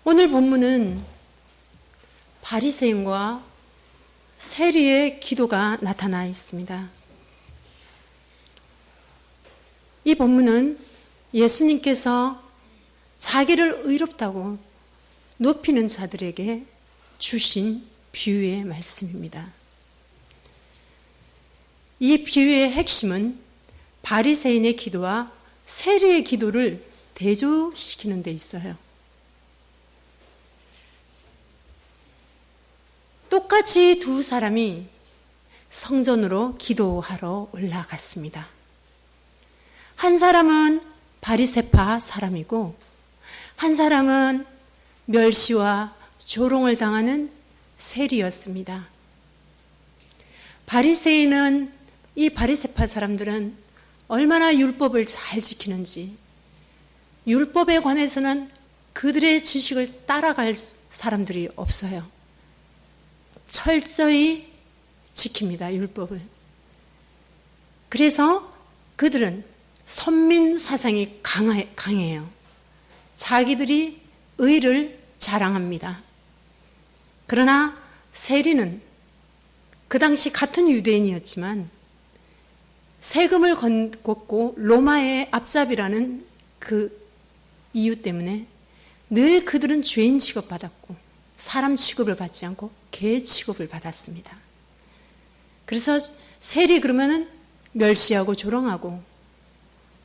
오늘 본문은 바리새인과 세리의 기도가 나타나 있습니다. 이 본문은 예수님께서 자기를 의롭다고 높이는 자들에게 주신 비유의 말씀입니다. 이 비유의 핵심은 바리새인의 기도와 세리의 기도를 대조시키는 데 있어요. 똑같이 두 사람이 성전으로 기도하러 올라갔습니다. 한 사람은 바리새파 사람이고 한 사람은 멸시와 조롱을 당하는 세리였습니다. 바리새인은 이 바리새파 사람들은 얼마나 율법을 잘 지키는지, 율법에 관해서는 그들의 지식을 따라갈 사람들이 없어요. 철저히 지킵니다, 율법을. 그래서 그들은 선민 사상이 강해요. 자기들이 의를 자랑합니다. 그러나 세리는 그 당시 같은 유대인이었지만 세금을 걷고 로마의 앞잡이라는 그 이유 때문에 늘 그들은 죄인 취급받았고 사람 취급을 받지 않고 개 취급을 받았습니다. 그래서 세리 그러면은 멸시하고 조롱하고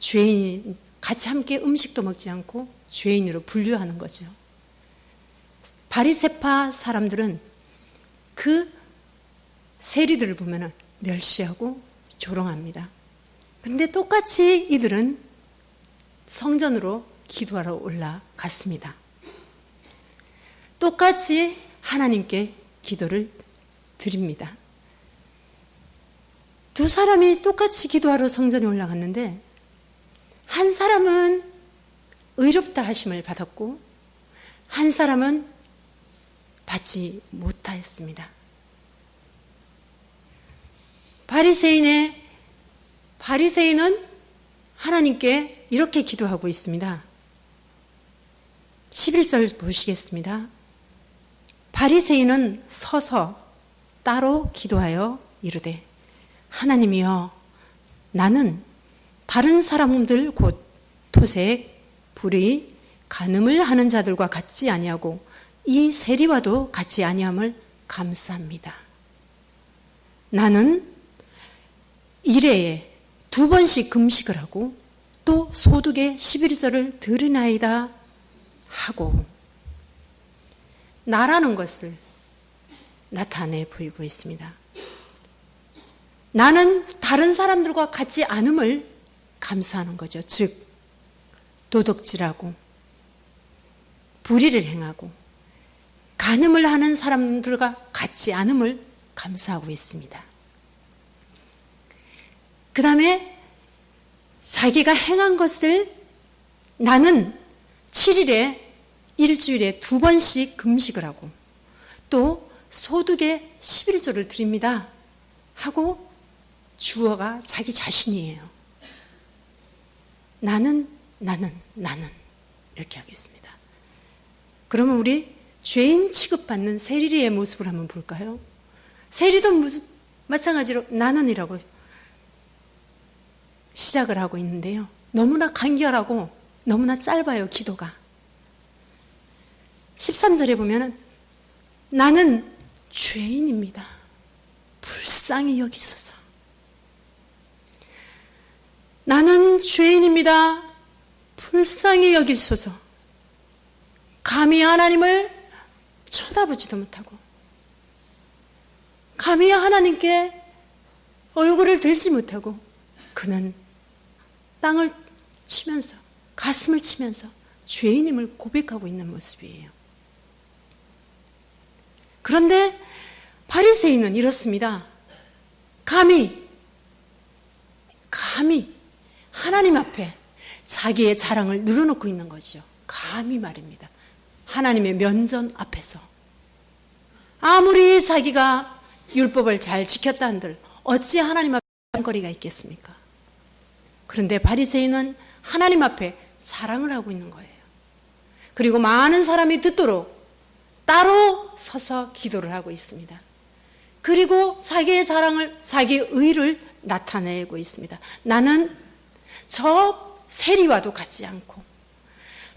죄인, 같이 함께 음식도 먹지 않고 죄인으로 분류하는 거죠. 바리새파 사람들은 그 세리들을 보면은 멸시하고 조롱합니다. 그런데 똑같이 이들은 성전으로 기도하러 올라갔습니다. 똑같이 하나님께 기도를 드립니다. 두 사람이 똑같이 기도하러 성전에 올라갔는데 한 사람은 의롭다 하심을 받았고 한 사람은 받지 못하였습니다. 바리새인은 하나님께 이렇게 기도하고 있습니다. 11절 보시겠습니다. 바리새인은 서서 따로 기도하여 이르되 하나님이여 나는 다른 사람들 곧 토색, 불의, 간음을 하는 자들과 같지 아니하고 이 세리와도 같지 아니함을 감사합니다. 나는 일회에 2번씩 금식을 하고 또 소득의 11절을 드리나이다 하고 나라는 것을 나타내 보이고 있습니다. 나는 다른 사람들과 같지 않음을 감사하는 거죠. 즉 도둑질하고 불의를 행하고 간음을 하는 사람들과 같지 않음을 감사하고 있습니다. 그 다음에 자기가 행한 것을 나는 7일에 일주일에 2번씩 금식을 하고 또 소득의 11조를 드립니다 하고 주어가 자기 자신이에요. 나는 이렇게 하겠습니다. 그러면 우리 죄인 취급받는 세리의 모습을 한번 볼까요? 세리도 마찬가지로 나는이라고 시작을 하고 있는데요. 너무나 간결하고 너무나 짧아요, 기도가. 13절에 보면은 나는 죄인입니다. 불쌍히 여기소서. 나는 죄인입니다. 불쌍히 여기소서. 감히 하나님을 쳐다보지도 못하고 감히 하나님께 얼굴을 들지 못하고 그는 땅을 치면서 가슴을 치면서 죄인임을 고백하고 있는 모습이에요. 그런데 바리새인은 이렇습니다. 감히 하나님 앞에 자기의 자랑을 늘어놓고 있는 거죠. 감히 말입니다. 하나님의 면전 앞에서 아무리 자기가 율법을 잘 지켰다 한들 어찌 하나님 앞에 거리가 있겠습니까? 그런데 바리새인은 하나님 앞에 자랑을 하고 있는 거예요. 그리고 많은 사람이 듣도록 따로 서서 기도를 하고 있습니다. 그리고 자기의 자랑을, 자기의 의를 나타내고 있습니다. 나는 저 세리와도 같지 않고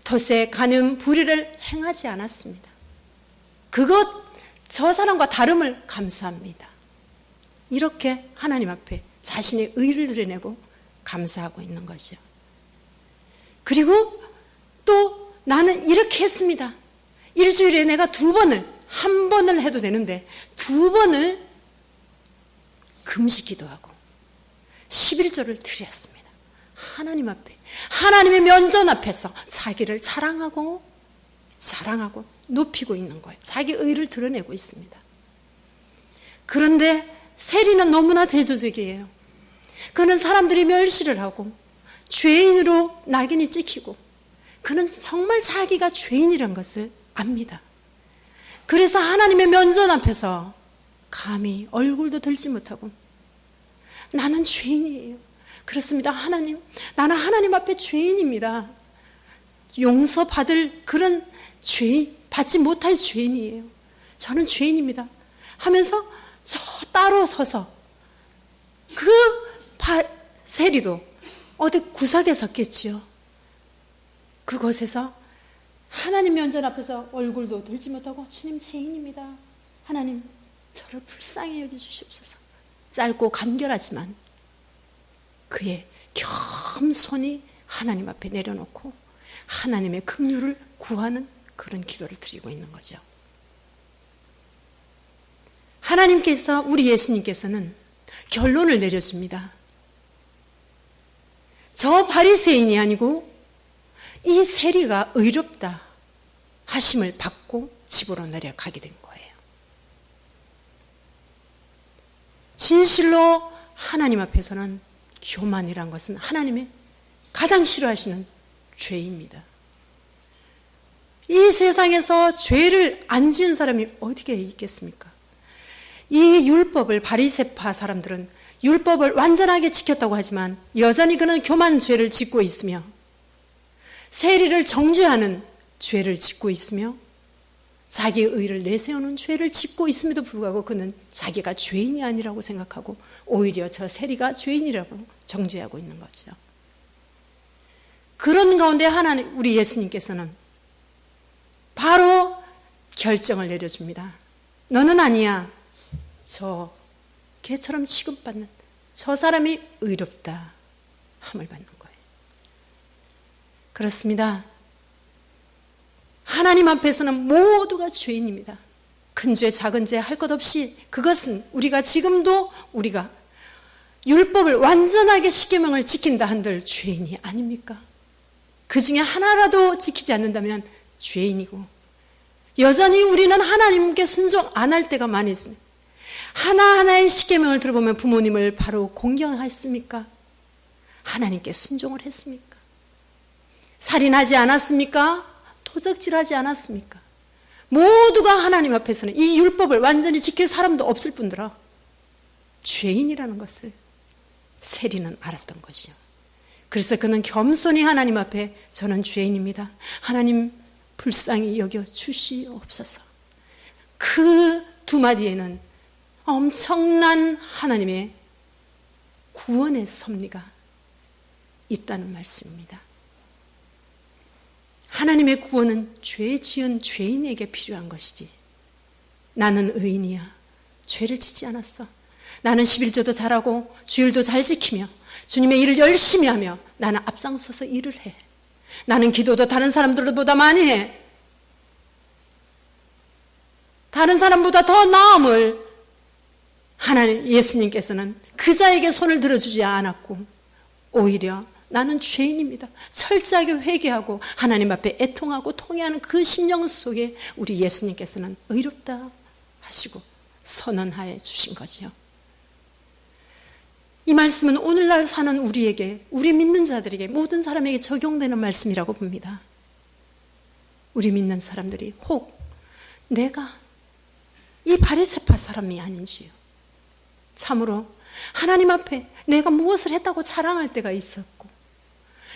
덫에 가는 불의를 행하지 않았습니다. 그것 저 사람과 다름을 감사합니다. 이렇게 하나님 앞에 자신의 의를 드러내고 감사하고 있는 거죠. 그리고 또 나는 이렇게 했습니다. 일주일에 내가 한 번을 해도 되는데 2번을 금식 기도하고 11조를 드렸습니다. 하나님 앞에, 하나님의 면전 앞에서 자기를 자랑하고 높이고 있는 거예요. 자기 의를 드러내고 있습니다. 그런데 세리는 너무나 대조적이에요. 그는 사람들이 멸시를 하고 죄인으로 낙인이 찍히고 그는 정말 자기가 죄인이란 것을 압니다. 그래서 하나님의 면전 앞에서 감히 얼굴도 들지 못하고 나는 죄인이에요. 그렇습니다. 하나님, 나는 하나님 앞에 죄인입니다. 용서받을 그런 죄인, 받지 못할 죄인이에요. 저는 죄인입니다. 하면서 저 따로 서서 그 세리도 어디 구석에 섰겠지요. 그곳에서 하나님 면전 앞에서 얼굴도 들지 못하고 주님 죄인입니다. 하나님 저를 불쌍히 여겨주시옵소서. 짧고 간결하지만 그의 겸손히 하나님 앞에 내려놓고 하나님의 긍휼을 구하는 그런 기도를 드리고 있는 거죠. 하나님께서, 우리 예수님께서는 결론을 내려줍니다. 저 바리새인이 아니고 이 세리가 의롭다 하심을 받고 집으로 내려가게 된 거예요. 진실로 하나님 앞에서는 교만이란 것은 하나님의 가장 싫어하시는 죄입니다. 이 세상에서 죄를 안 지은 사람이 어디에 있겠습니까? 이 율법을, 바리새파 사람들은 율법을 완전하게 지켰다고 하지만 여전히 그는 교만 죄를 짓고 있으며 세리를 정죄하는 죄를 짓고 있으며 자기의 의를 내세우는 죄를 짓고 있음에도 불구하고 그는 자기가 죄인이 아니라고 생각하고 오히려 저 세리가 죄인이라고 정죄하고 있는 거죠. 그런 가운데 하나님, 우리 예수님께서는 바로 결정을 내려줍니다. 너는 아니야. 저 개처럼 취급받는 저 사람이 의롭다 함을 받는 거예요. 그렇습니다. 하나님 앞에서는 모두가 죄인입니다. 큰 죄, 작은 죄 할 것 없이 그것은 우리가 지금도 우리가 율법을 완전하게 십계명을 지킨다 한들 죄인이 아닙니까? 그 중에 하나라도 지키지 않는다면 죄인이고 여전히 우리는 하나님께 순종 안 할 때가 많이 있습니다. 하나하나의 십계명을 들어보면 부모님을 바로 공경했습니까? 하나님께 순종을 했습니까? 살인하지 않았습니까? 도적질하지 않았습니까? 모두가 하나님 앞에서는 이 율법을 완전히 지킬 사람도 없을 뿐더러 죄인이라는 것을 세리는 알았던 것이요. 그래서 그는 겸손히 하나님 앞에 저는 죄인입니다. 하나님 불쌍히 여겨 주시옵소서. 그 두 마디에는 엄청난 하나님의 구원의 섭리가 있다는 말씀입니다. 하나님의 구원은 죄 지은 죄인에게 필요한 것이지 나는 의인이야. 죄를 짓지 않았어. 나는 11조도 잘하고 주일도 잘 지키며 주님의 일을 열심히 하며 나는 앞장서서 일을 해. 나는 기도도 다른 사람들보다 많이 해. 다른 사람보다 더 나음을 하나님 예수님께서는 그 자에게 손을 들어주지 않았고 오히려 나는 죄인입니다. 철저하게 회개하고 하나님 앞에 애통하고 통회하는 그 심령 속에 우리 예수님께서는 의롭다 하시고 선언하여 주신 거죠. 이 말씀은 오늘날 사는 우리에게, 우리 믿는 자들에게, 모든 사람에게 적용되는 말씀이라고 봅니다. 우리 믿는 사람들이 혹 내가 이 바리새파 사람이 아닌지요. 참으로 하나님 앞에 내가 무엇을 했다고 자랑할 때가 있었고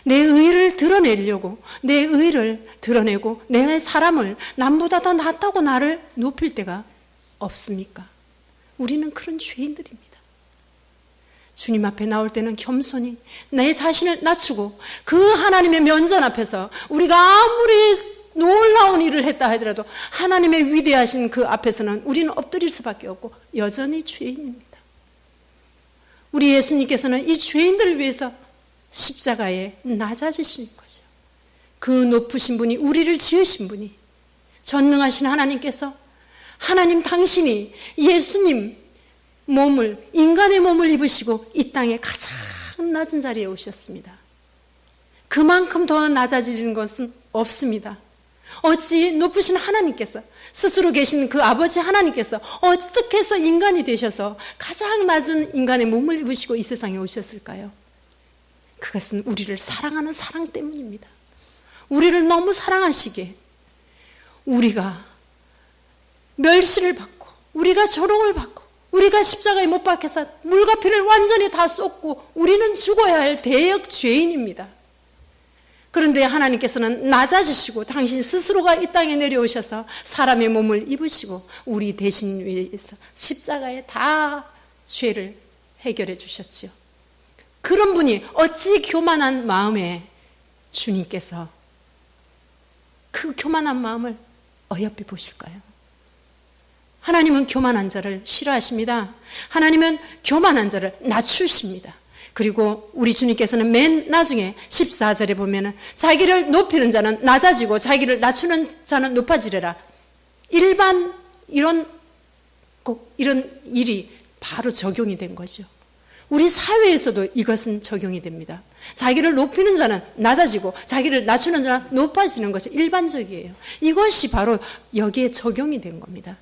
내 의를 드러내려고, 내 의를 드러내고 내 사람을 남보다 더 낫다고 나를 높일 때가 없습니까? 우리는 그런 죄인들입니다. 주님 앞에 나올 때는 겸손히 내 자신을 낮추고 그 하나님의 면전 앞에서 우리가 아무리 놀라운 일을 했다 하더라도 하나님의 위대하신 그 앞에서는 우리는 엎드릴 수밖에 없고 여전히 죄인입니다. 우리 예수님께서는 이 죄인들을 위해서 십자가에 낮아지신 거죠. 그 높으신 분이, 우리를 지으신 분이, 전능하신 하나님께서, 하나님 당신이 예수님 몸을, 인간의 몸을 입으시고 이 땅에 가장 낮은 자리에 오셨습니다. 그만큼 더 낮아지는 것은 없습니다. 어찌 높으신 하나님께서, 스스로 계신 그 아버지 하나님께서 어떻게 해서 인간이 되셔서 가장 낮은 인간의 몸을 입으시고 이 세상에 오셨을까요? 그것은 우리를 사랑하는 사랑 때문입니다. 우리를 너무 사랑하시기에 우리가 멸시를 받고, 우리가 조롱을 받고, 우리가 십자가에 못 박혀서 물과 피를 완전히 다 쏟고 우리는 죽어야 할 대역 죄인입니다. 그런데 하나님께서는 낮아지시고 당신 스스로가 이 땅에 내려오셔서 사람의 몸을 입으시고 우리 대신 위해서 십자가에 다 죄를 해결해 주셨지요. 그런 분이 어찌 교만한 마음에 주님께서 그 교만한 마음을 어여삐 보실까요? 하나님은 교만한 자를 싫어하십니다. 하나님은 교만한 자를 낮추십니다. 그리고 우리 주님께서는 맨 나중에 14절에 보면은 자기를 높이는 자는 낮아지고 자기를 낮추는 자는 높아지리라. 일반 이런 일이 바로 적용이 된 거죠. 우리 사회에서도 이것은 적용이 됩니다. 자기를 높이는 자는 낮아지고 자기를 낮추는 자는 높아지는 것이 일반적이에요. 이것이 바로 여기에 적용이 된 겁니다.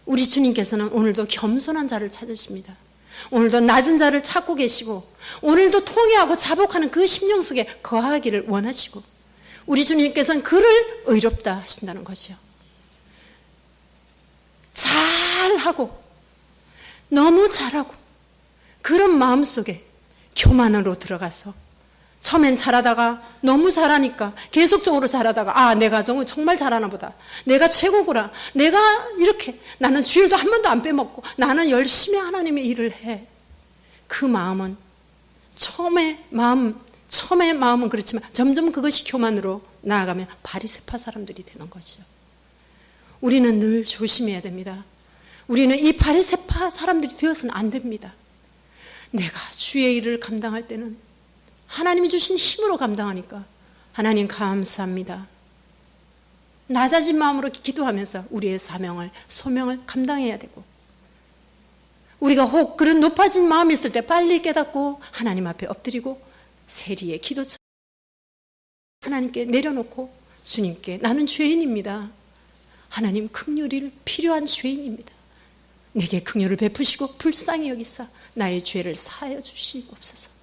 우리 주님께서는 오늘도 겸손한 자를 찾으십니다. 오늘도 낮은 자를 찾고 계시고 오늘도 통회하고 자복하는 그 심령 속에 거하기를 원하시고 우리 주님께서는 그를 의롭다 하신다는 거죠. 잘하고 너무 잘하고 그런 마음속에 교만으로 들어가서 처음엔 잘하다가 너무 잘하니까 계속적으로 잘하다가 내가 정말 잘하나 보다. 내가 최고구나. 내가 이렇게 나는 주일도 한 번도 안 빼먹고 나는 열심히 하나님의 일을 해. 그 마음은 처음의 마음은 그렇지만 점점 그것이 교만으로 나아가면 바리새파 사람들이 되는 거죠. 우리는 늘 조심해야 됩니다. 우리는 이 바리새파 사람들이 되어서는 안 됩니다. 내가 주의 일을 감당할 때는 하나님이 주신 힘으로 감당하니까 하나님 감사합니다. 낮아진 마음으로 기도하면서 우리의 소명을 감당해야 되고 우리가 혹 그런 높아진 마음이 있을 때 빨리 깨닫고 하나님 앞에 엎드리고 세리의 기도처럼 하나님께 내려놓고 주님께 나는 죄인입니다. 하나님 긍휼이 필요한 죄인입니다. 내게 긍휼을 베푸시고 불쌍히 여기사 나의 죄를 사하여 주시옵소서.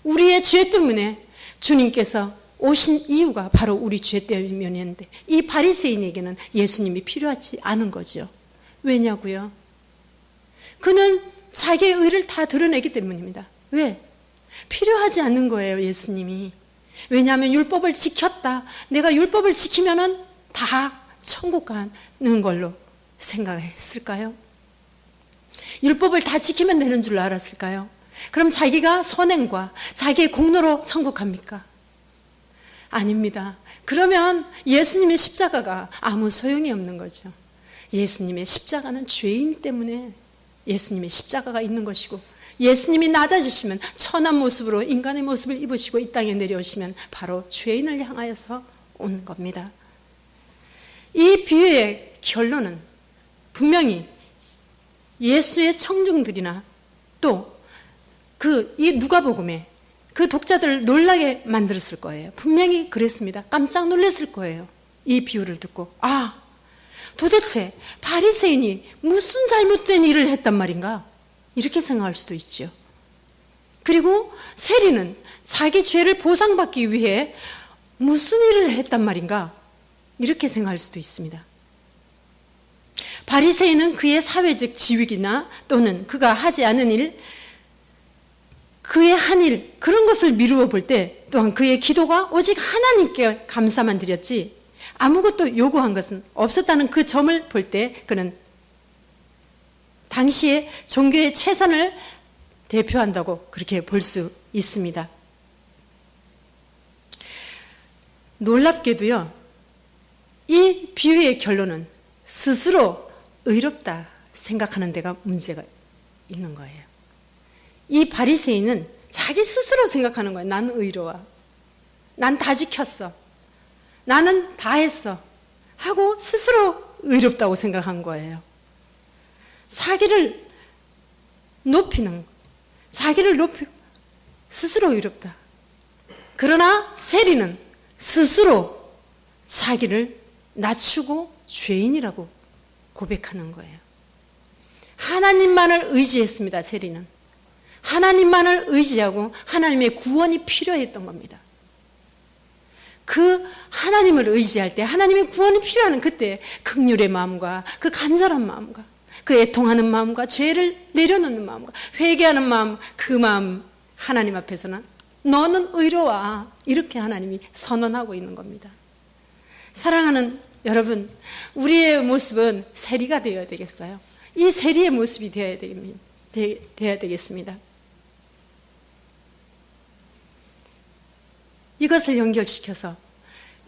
우리의 죄 때문에 주님께서 오신 이유가 바로 우리 죄 때문이었는데 이 바리새인에게는 예수님이 필요하지 않은 거죠. 왜냐고요? 그는 자기의 의를 다 드러내기 때문입니다. 왜? 필요하지 않는 거예요, 예수님이. 왜냐하면 율법을 지켰다. 내가 율법을 지키면은 다 천국 가는 걸로 생각했을까요? 율법을 다 지키면 되는 줄 알았을까요? 그럼 자기가 선행과 자기의 공로로 천국 갑니까? 아닙니다. 그러면 예수님의 십자가가 아무 소용이 없는 거죠. 예수님의 십자가는 죄인 때문에 예수님의 십자가가 있는 것이고 예수님이 낮아지시면 천한 모습으로 인간의 모습을 입으시고 이 땅에 내려오시면 바로 죄인을 향하여서 온 겁니다. 이 비유의 결론은 분명히 예수의 청중들이나 또 이 누가복음에 그 독자들을 놀라게 만들었을 거예요. 분명히 그랬습니다. 깜짝 놀랐을 거예요. 이 비유를 듣고 도대체 바리새인이 무슨 잘못된 일을 했단 말인가? 이렇게 생각할 수도 있죠. 그리고 세리는 자기 죄를 보상받기 위해 무슨 일을 했단 말인가? 이렇게 생각할 수도 있습니다. 바리새인은 그의 사회적 지위나 또는 그가 하지 않은 일, 그의 한 일, 그런 것을 미루어 볼 때 또한 그의 기도가 오직 하나님께 감사만 드렸지 아무것도 요구한 것은 없었다는 그 점을 볼 때 그는 당시에 종교의 최선을 대표한다고 그렇게 볼 수 있습니다. 놀랍게도요, 이 비유의 결론은 스스로 의롭다 생각하는 데가 문제가 있는 거예요. 이 바리새인은 자기 스스로 생각하는 거예요. 난 의로워. 난 다 지켰어. 나는 다 했어. 하고 스스로 의롭다고 생각한 거예요. 자기를 높이는, 자기를 높이고 스스로 의롭다. 그러나 세리는 스스로 자기를 낮추고 죄인이라고 고백하는 거예요. 하나님만을 의지했습니다. 세리는 하나님만을 의지하고 하나님의 구원이 필요했던 겁니다. 그 하나님을 의지할 때 하나님의 구원이 필요한 그때 긍휼의 마음과 그 간절한 마음과 그 애통하는 마음과 죄를 내려놓는 마음과 회개하는 마음, 그 마음 하나님 앞에서는 너는 의로워, 이렇게 하나님이 선언하고 있는 겁니다. 사랑하는 여러분, 우리의 모습은 세리가 되어야 되겠어요. 이 세리의 모습이 되어야 되겠습니다. 이것을 연결시켜서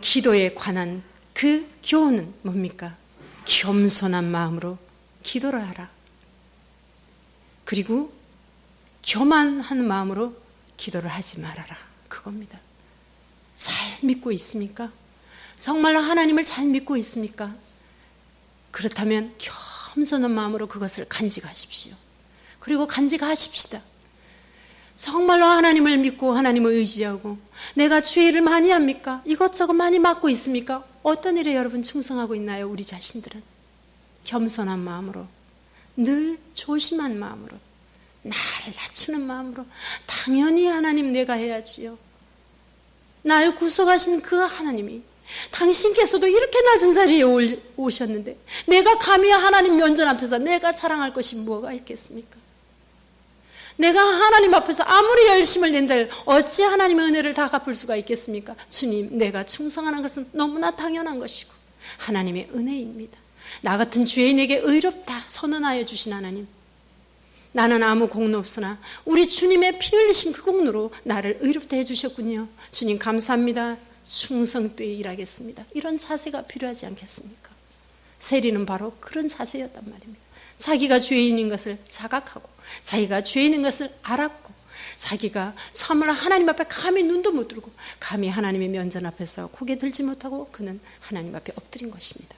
기도에 관한 그 교훈은 뭡니까? 겸손한 마음으로 기도를 하라. 그리고 교만한 마음으로 기도를 하지 말아라. 그겁니다. 잘 믿고 있습니까? 정말로 하나님을 잘 믿고 있습니까? 그렇다면 겸손한 마음으로 그것을 간직하십시오. 그리고 간직하십시다. 정말로 하나님을 믿고 하나님을 의지하고 내가 죄를 많이 합니까? 이것저것 많이 맡고 있습니까? 어떤 일에 여러분 충성하고 있나요? 우리 자신들은 겸손한 마음으로, 늘 조심한 마음으로, 나를 낮추는 마음으로 당연히 하나님 내가 해야지요. 날 구속하신 그 하나님이 당신께서도 이렇게 낮은 자리에 오셨는데 내가 감히 하나님 면전 앞에서 내가 자랑할 것이 뭐가 있겠습니까? 내가 하나님 앞에서 아무리 열심을 낸들 어찌 하나님의 은혜를 다 갚을 수가 있겠습니까? 주님, 내가 충성하는 것은 너무나 당연한 것이고 하나님의 은혜입니다. 나 같은 죄인에게 의롭다 선언하여 주신 하나님, 나는 아무 공로 없으나 우리 주님의 피 흘리신 그 공로로 나를 의롭다 해주셨군요. 주님 감사합니다. 충성되이 일하겠습니다. 이런 자세가 필요하지 않겠습니까? 세리는 바로 그런 자세였단 말입니다. 자기가 죄인인 것을 자각하고 자기가 죄인인 것을 알았고 자기가 참으로 하나님 앞에 감히 눈도 못 들고 감히 하나님의 면전 앞에서 고개 들지 못하고 그는 하나님 앞에 엎드린 것입니다.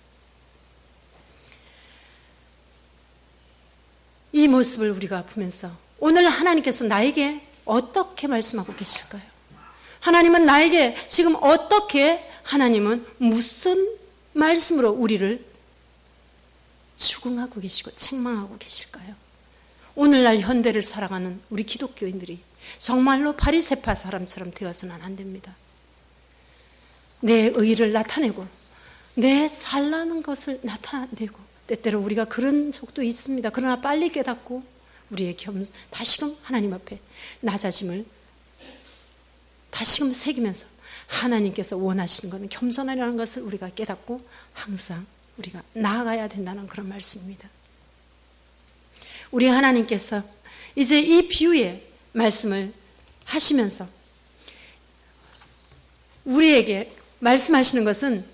이 모습을 우리가 보면서 오늘 하나님께서 나에게 어떻게 말씀하고 계실까요? 하나님은 나에게 지금 어떻게, 하나님은 무슨 말씀으로 우리를 추궁하고 계시고 책망하고 계실까요? 오늘날 현대를 살아가는 우리 기독교인들이 정말로 바리새파 사람처럼 되어서는 안 됩니다. 내 의의를 나타내고 내 잘나는 것을 나타내고 때때로 우리가 그런 적도 있습니다. 그러나 빨리 깨닫고 우리의 다시금 하나님 앞에 낮아짐을 다시금 새기면서 하나님께서 원하시는 것은 겸손하라는 것을 우리가 깨닫고 항상 우리가 나아가야 된다는 그런 말씀입니다. 우리 하나님께서 이제 이 비유의 말씀을 하시면서 우리에게 말씀하시는 것은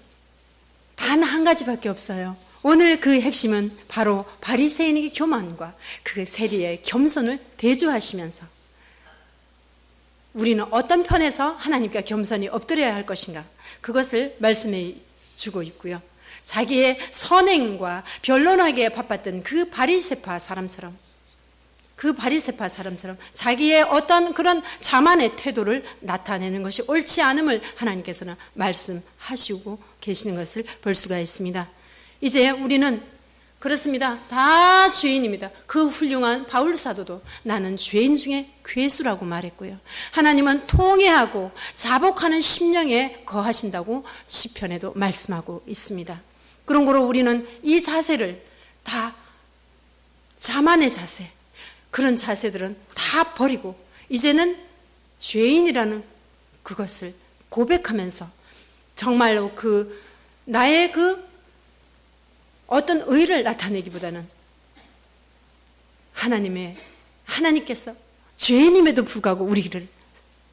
단 한 가지밖에 없어요. 오늘 그 핵심은 바로 바리새인에게 교만과 그 세리의 겸손을 대조하시면서 우리는 어떤 편에서 하나님께 겸손히 엎드려야 할 것인가, 그것을 말씀해 주고 있고요. 자기의 선행과 변론하기에 바빴던 그 바리새파 사람처럼 자기의 어떤 그런 자만의 태도를 나타내는 것이 옳지 않음을 하나님께서는 말씀하시고 계시는 것을 볼 수가 있습니다. 이제 우리는 그렇습니다. 다 죄인입니다. 그 훌륭한 바울 사도도 나는 죄인 중에 괴수라고 말했고요. 하나님은 통회하고 자복하는 심령에 거하신다고 시편에도 말씀하고 있습니다. 그런 거로 우리는 이 자세를 다, 자만의 자세, 그런 자세들은 다 버리고 이제는 죄인이라는 그것을 고백하면서 정말로 나의 어떤 의를 나타내기보다는 하나님께서 죄인임에도 불구하고 우리를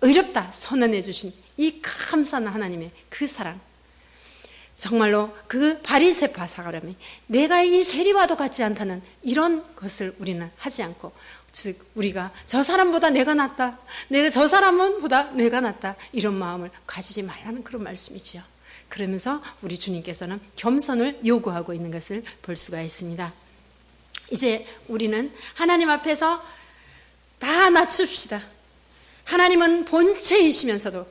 의롭다 선언해 주신 이 감사한 하나님의 그 사랑, 정말로 그 바리새파 사람이 내가 이 세리와도 같지 않다는 이런 것을 우리는 하지 않고, 즉 우리가 저 사람보다 내가 낫다, 저 사람보다 내가 낫다, 이런 마음을 가지지 말라는 그런 말씀이지요. 그러면서 우리 주님께서는 겸손을 요구하고 있는 것을 볼 수가 있습니다. 이제 우리는 하나님 앞에서 다 낮춥시다. 하나님은 본체이시면서도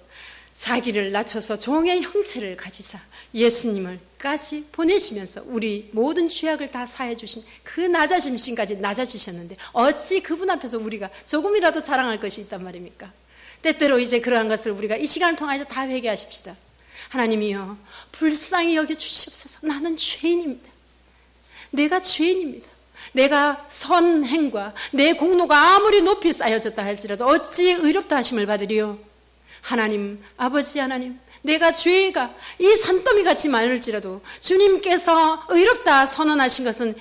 자기를 낮춰서 종의 형체를 가지사 예수님을까지 보내시면서 우리 모든 죄악을 다 사해 주신 그 낮아짐신까지 낮아지셨는데 어찌 그분 앞에서 우리가 조금이라도 자랑할 것이 있단 말입니까? 때때로 이제 그러한 것을 우리가 이 시간을 통해서 다 회개하십시다. 하나님이여, 불쌍히 여겨 주시옵소서. 나는 죄인입니다. 내가 죄인입니다. 내가 선행과 내 공로가 아무리 높이 쌓여졌다 할지라도 어찌 의롭다 하심을 받으리요. 하나님, 아버지 하나님, 내가 죄가 이 산더미 같이 많을지라도 주님께서 의롭다 선언하신 것은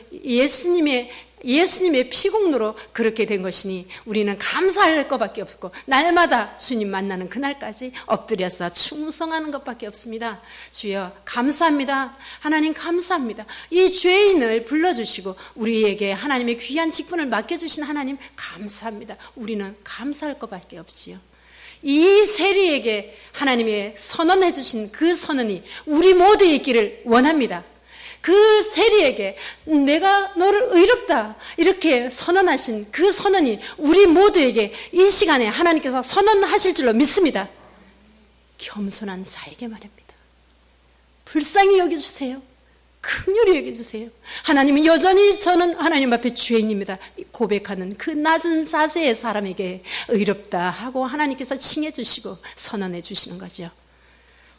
예수님의 피공로로 그렇게 된 것이니 우리는 감사할 것밖에 없고 날마다 주님 만나는 그날까지 엎드려서 충성하는 것밖에 없습니다. 주여 감사합니다. 하나님 감사합니다. 이 죄인을 불러주시고 우리에게 하나님의 귀한 직분을 맡겨주신 하나님 감사합니다. 우리는 감사할 것밖에 없지요. 이 세리에게 하나님의 선언해 주신 그 선언이 우리 모두에 있기를 원합니다. 그 세리에게 내가 너를 의롭다 이렇게 선언하신 그 선언이 우리 모두에게 이 시간에 하나님께서 선언하실 줄로 믿습니다. 겸손한 자에게 말입니다. 불쌍히 여겨주세요. 긍휼히 여겨주세요. 하나님은 여전히 저는 하나님 앞에 죄인입니다 고백하는 그 낮은 자세의 사람에게 의롭다 하고 하나님께서 칭해 주시고 선언해 주시는 거죠.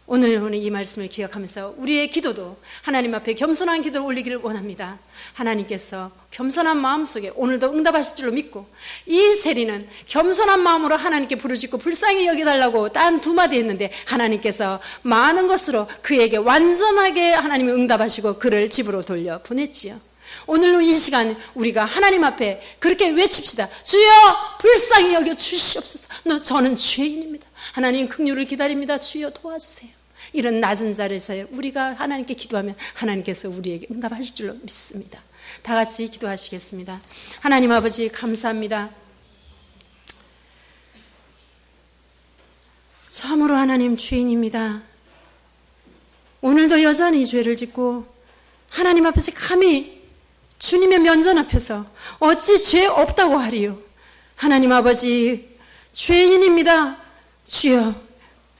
오늘 이 말씀을 기억하면서 우리의 기도도 하나님 앞에 겸손한 기도를 올리기를 원합니다. 하나님께서 겸손한 마음 속에 오늘도 응답하실 줄로 믿고, 이 세리는 겸손한 마음으로 하나님께 부르짖고 불쌍히 여겨달라고 단 두 마디 했는데 하나님께서 많은 것으로 그에게 완전하게 하나님이 응답하시고 그를 집으로 돌려 보냈지요. 오늘 이 시간 우리가 하나님 앞에 그렇게 외칩시다. 주여 불쌍히 여겨 주시옵소서. 저는 죄인입니다. 하나님 긍휼을 기다립니다. 주여 도와주세요. 이런 낮은 자리에서 우리가 하나님께 기도하면 하나님께서 우리에게 응답하실 줄로 믿습니다. 다 같이 기도하시겠습니다. 하나님 아버지 감사합니다. 참으로 하나님 죄인입니다. 오늘도 여전히 죄를 짓고 하나님 앞에서 감히 주님의 면전 앞에서 어찌 죄 없다고 하리요. 하나님 아버지 죄인입니다. 주여,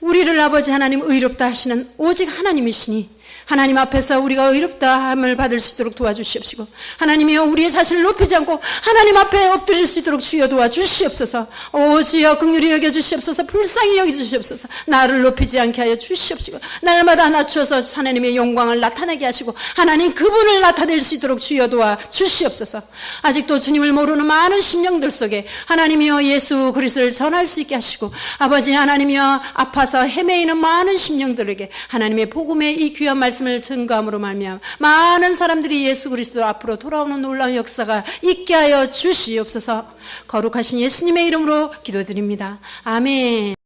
우리를 아버지 하나님 의롭다 하시는 오직 하나님이시니 하나님 앞에서 우리가 의롭다함을 받을 수 있도록 도와주시옵시고, 하나님이여 우리의 자신을 높이지 않고 하나님 앞에 엎드릴 수 있도록 주여 도와주시옵소서. 오 주여 긍휼히 여겨주시옵소서. 불쌍히 여겨주시옵소서. 나를 높이지 않게 하여 주시옵시고 날마다 낮추어서 하나님의 영광을 나타내게 하시고 하나님 그분을 나타낼 수 있도록 주여 도와주시옵소서. 아직도 주님을 모르는 많은 심령들 속에 하나님이여 예수 그리스도를 전할 수 있게 하시고, 아버지 하나님이여 아파서 헤매이는 많은 심령들에게 하나님의 복음의 이 귀한 말씀을 증거함으로 말미암아 많은 사람들이 예수 그리스도 앞으로 돌아오는 놀라운 역사가 있게 하여 주시옵소서. 거룩하신 예수님의 이름으로 기도드립니다. 아멘.